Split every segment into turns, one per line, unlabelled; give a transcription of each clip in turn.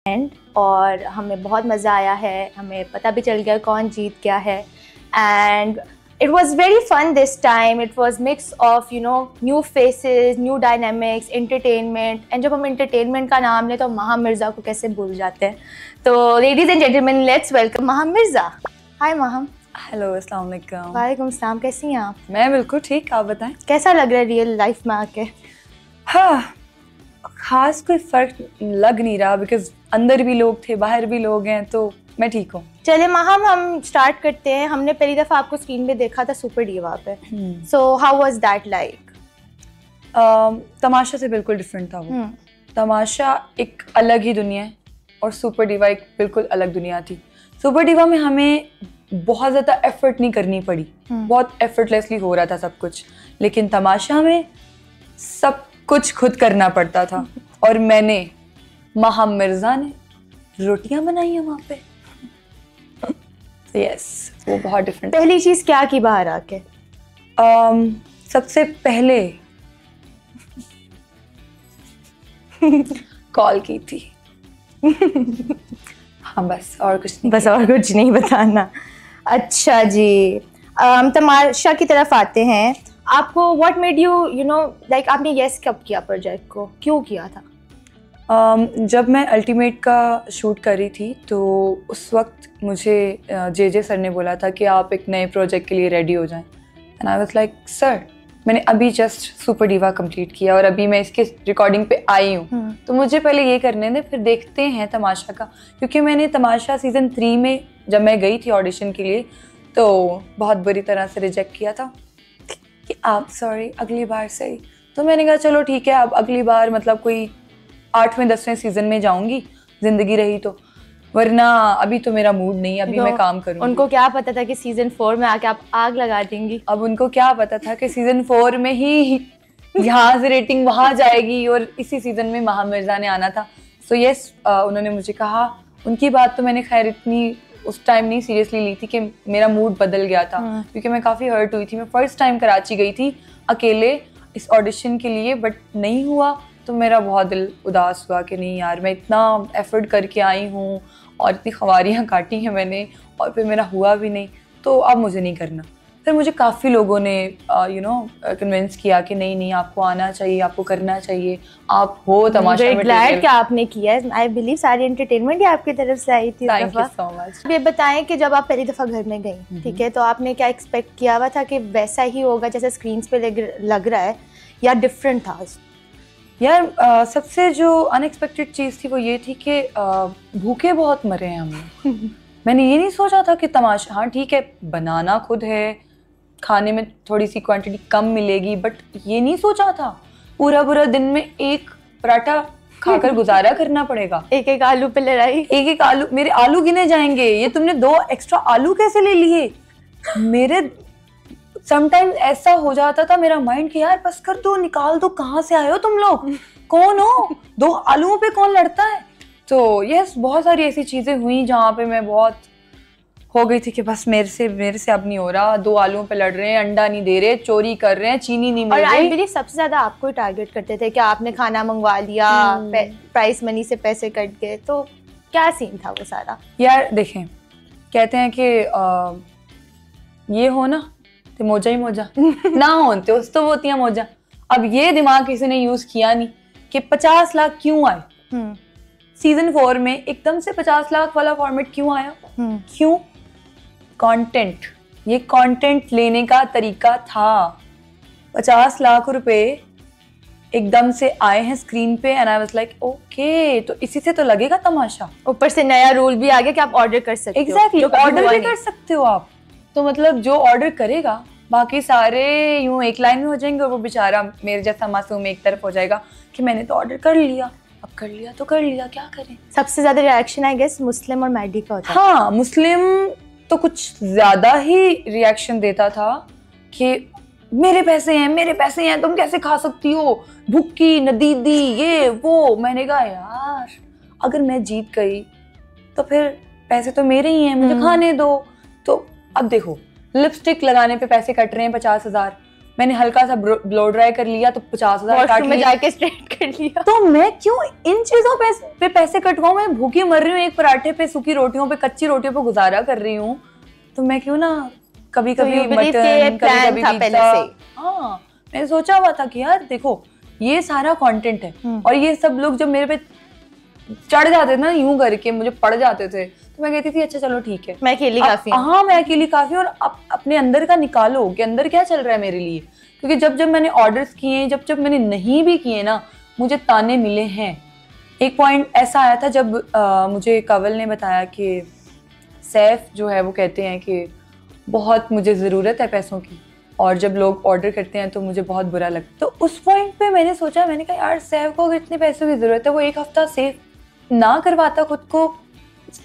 और हमें बहुत मज़ा आया है, हमें पता भी चल गया कौन जीत गया है and it was very fun this time. It was mix of new faces, new dynamics, entertainment and जब हम entertainment का नाम लें तो महा मिर्ज़ा को कैसे भूल जाते हैं। तो ladies and gentlemen, let's welcome महा मिर्ज़ा। Hi महम।
हेलो, अस्सलाम वालेकुम।
वालेकुम सलाम, कैसी हैं आप?
मैं बिल्कुल ठीक, आप बताएं।
कैसा लग रहा है रियल लाइफ में आके?
हाँ, खास कोई फ़र्क लग नहीं रहा बिकॉज अंदर भी लोग थे, बाहर भी लोग हैं, तो मैं ठीक हूँ।
चले महम, हम स्टार्ट करते हैं। हमने पहली दफ़ा आपको स्क्रीन पे देखा था सुपर डिवा पे। So how was that like?
Tamasha से बिल्कुल डिफरेंट था वो। तमाशा एक अलग ही दुनिया है और सुपर डिवा एक बिल्कुल अलग दुनिया थी। सुपर डिवा में हमें बहुत ज़्यादा एफर्ट नहीं करनी पड़ी, बहुत एफर्टलेसली हो रहा था सब कुछ, लेकिन तमाशा में सब कुछ खुद करना पड़ता था। और मैंने, महा मिर्ज़ा ने रोटियां बनाई हैं वहाँ पे। यस, वो बहुत डिफरेंट।
पहली चीज़ क्या की बाहर आके?
सबसे पहले कॉल की थी। हाँ बस, और कुछ नहीं।
बस और कुछ नहीं बताना। अच्छा जी, तमाशा की तरफ आते हैं। आपको व्हाट मेड यू लाइक आपने यस कब किया प्रोजेक्ट को, क्यों किया था?
जब मैं अल्टीमेट का शूट कर रही थी तो उस वक्त मुझे जे सर ने बोला था कि आप एक नए प्रोजेक्ट के लिए रेडी हो जाएं। And I was like sir, मैंने अभी जस्ट सुपर डिवा कंप्लीट किया और अभी मैं इसके रिकॉर्डिंग पे आई हूँ, तो मुझे पहले ये करने दें, फिर देखते हैं तमाशा का। क्योंकि मैंने तमाशा सीज़न 3 में जब मैं गई थी ऑडिशन के लिए तो बहुत बुरी तरह से रिजेक्ट किया था कि आप सॉरी, अगली बार सही। तो मैंने कहा चलो ठीक है, अब अगली बार मतलब कोई 8वें 10वें सीजन में जाऊंगी, जिंदगी रही तो, वरना अभी तो मेरा मूड नहीं, अभी मैं काम करूंगी।
उनको क्या पता था कि सीजन 4 में आके आप आग लगा देंगी?
अब उनको क्या पता था कि सीजन 4 में ही यहाँ से रेटिंग वहां जाएगी और इसी सीजन में महा मिर्ज़ा ने आना था। सो यस, उन्होंने मुझे कहा। उनकी बात तो मैंने खैर इतनी उस टाइम नहीं सीरियसली ली थी कि मेरा मूड बदल गया था, क्योंकि मैं काफ़ी हर्ट हुई थी। मैं फर्स्ट टाइम कराची गई थी अकेले इस ऑडिशन के लिए, बट नहीं हुआ तो मेरा बहुत दिल उदास हुआ कि नहीं यार, मैं इतना एफर्ट करके आई हूँ और इतनी ख्वारियाँ काटी हैं मैंने और फिर मेरा हुआ भी नहीं, तो अब मुझे नहीं करना। फिर मुझे काफ़ी लोगों ने कन्विंस किया कि नहीं आपको आना चाहिए, आपको करना चाहिए, आप हो तमाशा में।
ग्लैड कि आपने किया है। आई बिलीव सारी एंटरटेनमेंट ही आपकी तरफ से आई थी।
Thank you so much.
ये बताएं कि जब आप पहली दफ़ा घर में गई, ठीक है, तो आपने क्या एक्सपेक्ट किया हुआ था कि वैसा ही होगा जैसे स्क्रीन पे लग रहा है, या डिफरेंट था?
यार सबसे जो अनएक्सपेक्टेड चीज़ थी वो ये थी कि भूखे बहुत मरे हैं हम। मैंने ये नहीं सोचा था कि तमाशा, हाँ ठीक है बनाना खुद है, खाने में थोड़ी सी क्वांटिटी कम मिलेगी, बट ये नहीं सोचा था पूरा दिन में एक पराठा खाकर गुजारा करना पड़ेगा।
एक आलू पे लड़ाई,
एक आलू, मेरे आलू गिने जाएंगे, ये तुमने 2 एक्स्ट्रा आलू कैसे ले लिए? मेरे समटाइम्स ऐसा हो जाता था मेरा माइंड कि यार बस कर दो, निकाल दो, कहाँ से आए हो तुम लोग, कौन हो, 2 आलूओं पे कौन लड़ता है? तो यस, बहुत सारी ऐसी चीजें हुई जहाँ पे मैं बहुत हो गई थी कि बस मेरे से अब नहीं हो रहा। 2 आलूओं पे लड़ रहे हैं, अंडा नहीं दे रहे, चोरी कर रहे हैं, चीनी नहीं मिल रही।
और आई बिलीव सबसे ज्यादा आपको ही टारगेट करते थे कि आपने खाना मंगवा लिया, प्राइस मनी से पैसे कट गए, तो क्या सीन था वो सारा?
यार देखें, कहते हैं कि ये हो ना तो मोजा ही मोजा ना होते उस तो होती है मोजा। अब ये दिमाग किसी ने यूज किया नहीं कि 50 लाख क्यों आए सीजन 4 में, एकदम से 50 लाख वाला फॉर्मेट क्यों आया? क्यों? कंटेंट, ये कंटेंट लेने का तरीका था। 50 लाख रुपए एकदम से आए हैं स्क्रीन पे and I was like okay, तो इसी से तो लगेगा तमाशा।
ऊपर से नया रूल भी आ गया कि आप ऑर्डर कर सकते हो।
एग्जैक्टली, ऑर्डर भी कर सकते हो आप। तो मतलब जो ऑर्डर करेगा बाकी सारे यूं एक लाइन में हो जाएंगे और वो बेचारा मेरे जैसा मासूम एक तरफ हो जाएगा कि मैंने तो ऑर्डर कर लिया, अब कर लिया तो कर लिया, क्या करें।
सबसे ज्यादा रिएक्शन आई गेस मुस्लिम और मैडी का होता है।
हाँ, मुस्लिम तो कुछ ज्यादा ही रिएक्शन देता था कि मेरे पैसे हैं, तुम कैसे खा सकती हो, भुक्की नदीदी ये वो। मैंने कहा यार अगर मैं जीत गई तो फिर पैसे तो मेरे ही हैं, मुझे खाने दो। तो अब देखो, लिपस्टिक लगाने पे पैसे कट रहे हैं 50,000, मैंने हल्का सा ब्लो ड्राई कर लिया तो 50,000 काट
वॉशरूम में
लिया।
जाके स्ट्रेट कर लिया।
तो मैं क्यों इन चीजों पे पैसे कटवाऊं? मैं भूखी मर रही हूँ, एक पराठे पे, सूखी रोटियों पे, कच्ची रोटियों पे गुजारा कर रही हूँ, तो मैं क्यों ना कभी कभी मटन, कभी कभी पिज्जा। हाँ, मैंने सोचा हुआ था कि यार देखो ये सारा कंटेंट है और ये सब लोग जब मेरे पे चढ़ जाते थे ना यूं करके, मुझे पड़ जाते थे, तो मैं कहती थी अच्छा चलो ठीक है,
मैं अकेली काफी हूं।
हाँ, मैं अकेली काफी हूं। और अपने अंदर का निकालो कि अंदर क्या चल रहा है मेरे लिए, क्योंकि जब जब मैंने ऑर्डर्स किए, जब जब मैंने नहीं भी किए ना, मुझे ताने मिले हैं। एक पॉइंट ऐसा आया था जब मुझे कंवल ने बताया कि सैफ जो है वो कहते हैं कि बहुत मुझे ज़रूरत है पैसों की, और जब लोग ऑर्डर करते हैं तो मुझे बहुत बुरा लगता है। तो उस पॉइंट पे मैंने सोचा, मैंने कहा यार सैफ को अगर इतने पैसों की ज़रूरत है, वो एक हफ्ता सेफ ना करवाता, खुद को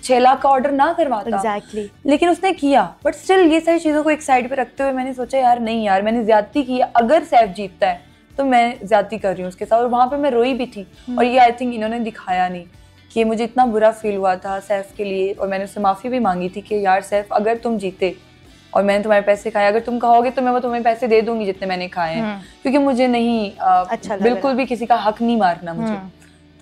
6 लाख का ऑर्डर ना करवाता।
Exactly.
लेकिन उसने किया। बट स्टिल ये सारी चीज़ों को एक साइड पे रखते हुए मैंने सोचा यार नहीं यार, मैंने ज्यादती की है, अगर सैफ जीतता है तो मैं ज्यादती कर रही हूँ उसके साथ। और वहाँ पे मैं रोई भी थी। और ये आई थिंक इन्होंने दिखाया नहीं कि मुझे इतना बुरा फील हुआ था सैफ के लिए, और मैंने उससे माफ़ी भी मांगी थी कि यार सैफ अगर तुम जीते और मैंने तुम्हारे पैसे खाए, अगर तुम कहोगे तो मैं वो तुम्हें पैसे दे दूंगी जितने मैंने खाए हैं, क्योंकि मुझे नहीं
अच्छा
बिल्कुल भी किसी का हक नहीं मारना मुझे।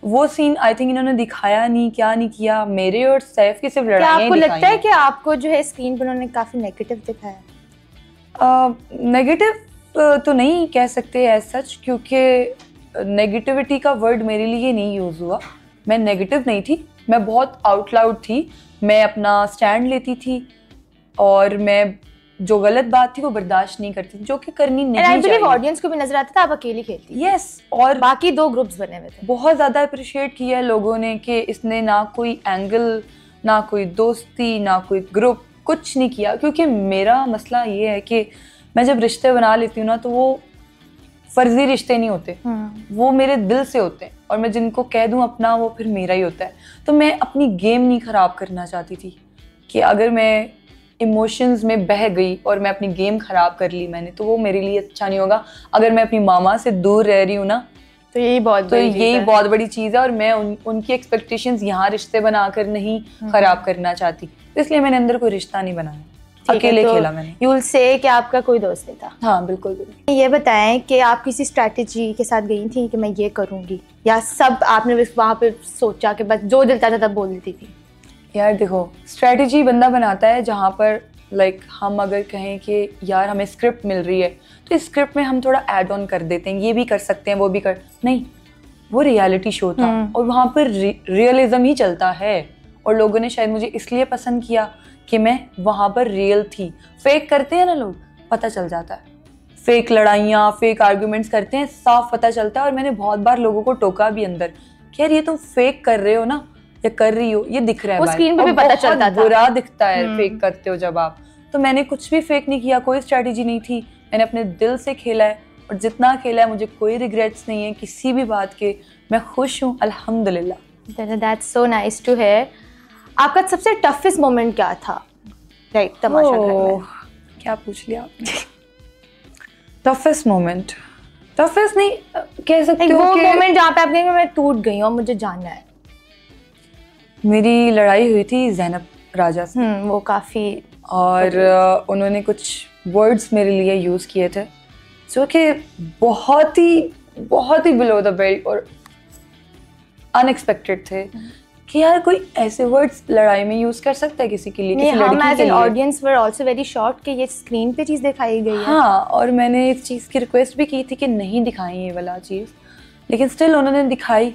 वो सीन आई थिंक इन्होंने दिखाया नहीं, क्या नहीं किया। मेरे और सैफ की सिर्फ लड़ाइयां
दिखाई। आपको लगता है कि आपको जो है स्क्रीन पर उन्होंने काफी नेगेटिव दिखाया?
नेगेटिव तो नहीं कह सकते एज सच, क्योंकि नेगेटिविटी का वर्ड मेरे लिए नहीं यूज हुआ। मैं नेगेटिव नहीं थी, मैं बहुत आउट लाउड थी, मैं अपना स्टैंड लेती थी और मैं जो गलत बात थी वो बर्दाश्त नहीं करती थी, जो कि करनी नहीं चाहिए।
ऑडियंस को भी नजर आता था आप अकेली खेलती।
यस, और
बाकी 2 ग्रुप्स बने हुए थे।
बहुत ज़्यादा अप्रिशिएट किया है लोगों ने कि इसने ना कोई एंगल, ना कोई दोस्ती, ना कोई ग्रुप, कुछ नहीं किया। क्योंकि मेरा मसला ये है कि मैं जब रिश्ते बना लेती हूँ ना, तो वो फर्जी रिश्ते नहीं होते, वो मेरे दिल से होते हैं, और मैं जिनको कह दूँ अपना वो फिर मेरा ही होता है। तो मैं अपनी गेम नहीं ख़राब करना चाहती थी कि अगर मैं इमोशंस में बह गई और मैं अपनी गेम ख़राब कर ली मैंने, तो वो मेरे लिए अच्छा नहीं होगा। अगर मैं अपनी मामा से दूर रह रही हूँ ना,
तो यही बहुत
बड़ी चीज़ है। और मैं उनकी एक्सपेक्टेशंस यहाँ रिश्ते बनाकर नहीं ख़राब करना चाहती, इसलिए मैंने अंदर कोई रिश्ता नहीं बनाया, अकेले खेला मैंने।
यू विल से कि आपका कोई दोस्त नहीं था?
हाँ बिल्कुल भी।
ये बताएं कि आप किसी स्ट्रैटेजी के साथ गई थी कि मैं ये करूँगी, या सब आपने वहाँ पे सोचा कि बस जो दिल चाहता था बोल देती थी?
यार देखो, स्ट्रैटेजी बंदा बनाता है जहाँ पर लाइक हम अगर कहें कि यार हमें स्क्रिप्ट मिल रही है, तो इस स्क्रिप्ट में हम थोड़ा ऐड ऑन कर देते हैं, ये भी कर सकते हैं, वो भी कर, नहीं, वो रियलिटी शो था और वहाँ पर रियलिज्म ही चलता है। और लोगों ने शायद मुझे इसलिए पसंद किया कि मैं वहाँ पर रियल थी। फेक करते हैं ना लोग, पता चल जाता है, फेक लड़ाइयाँ, फेक आर्ग्यूमेंट्स करते हैं, साफ पता चलता है। और मैंने बहुत बार लोगों को टोका भी अंदर कि यार ये तुम फेक कर रहे हो ना, या कर रही हो, ये दिख रहा है,
वो स्क्रीन पे भी पता चलता था,
बुरा दिखता है फेक करते हो जब आप। तो मैंने कुछ भी फेक नहीं किया, कोई स्ट्रैटेजी नहीं थी, मैंने अपने दिल से खेला है, और जितना खेला है मुझे कोई रिग्रेट्स नहीं है किसी भी बात के, मैं खुश हूँ अल्हम्दुलिल्लाह।
That's so nice to hear. आपका सबसे टफेस्ट मोमेंट क्या था? राइट, तमाशा घर में।
क्या पूछ लिया आपने? टफेस्ट मोमेंट, टफेस्ट नहीं कह सकते हो,
वो मोमेंट जहाँ पे आप कहेंगे मैं टूट गई हूँ, मुझे जानना है।
मेरी लड़ाई हुई थी ज़ैनब राजा से,
वो काफ़ी,
और उन्होंने कुछ वर्ड्स मेरे लिए यूज़ किए थे जो कि बहुत ही बिलो द बेल्ट और अनएक्सपेक्टेड थे कि यार कोई ऐसे वर्ड्स लड़ाई में यूज़ कर सकता है किसी के लिए, किसी लड़की के लिए।
हम as an audience were also very shocked कि ये स्क्रीन पे चीज़ दिखाई गई है।
हाँ, और मैंने इस चीज़ की रिक्वेस्ट भी की थी कि नहीं दिखाएं ये वाला चीज़, लेकिन स्टिल उन्होंने दिखाई।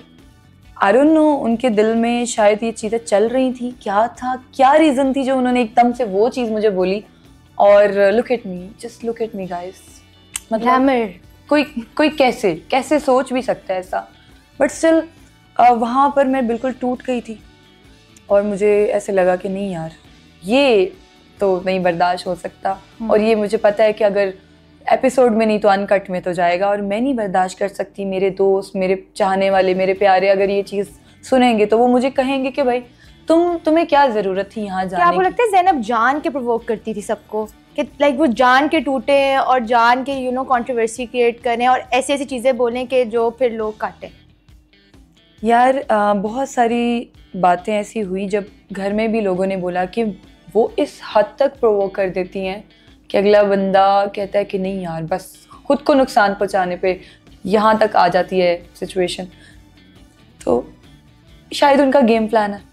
आई डोंट नो, उनके दिल में शायद ये चीज़ें चल रही थी, क्या था, क्या रीज़न थी जो उन्होंने एकदम से वो चीज़ मुझे बोली। और look at me, just look at me guys, मतलब कोई कैसे सोच भी सकता है ऐसा। बट स्टिल वहाँ पर मैं बिल्कुल टूट गई थी, और मुझे ऐसे लगा कि नहीं यार, ये तो नहीं बर्दाश्त हो सकता, और ये मुझे पता है कि अगर एपिसोड में नहीं तो अनकट में तो जाएगा, और मैं नहीं बर्दाश्त कर सकती। मेरे दोस्त, मेरे चाहने वाले, मेरे प्यारे अगर ये चीज़ सुनेंगे तो वो मुझे कहेंगे कि भाई तुम्हें क्या ज़रूरत थी यहाँ जाने की।
आपको लगता है ज़ैनब जान के प्रोवोक करती थी सबको, कि लाइक वो जान के टूटे और जान के कंट्रोवर्सी क्रिएट करें और ऐसी चीज़ें बोलें कि जो फिर लोग काटें?
यार बहुत सारी बातें ऐसी हुई जब घर में भी लोगों ने बोला कि वो इस हद तक प्रोवोक कर देती हैं कि अगला बंदा कहता है कि नहीं यार बस खुद को नुकसान पहुंचाने पे यहाँ तक आ जाती है सिचुएशन। तो शायद उनका गेम प्लान है।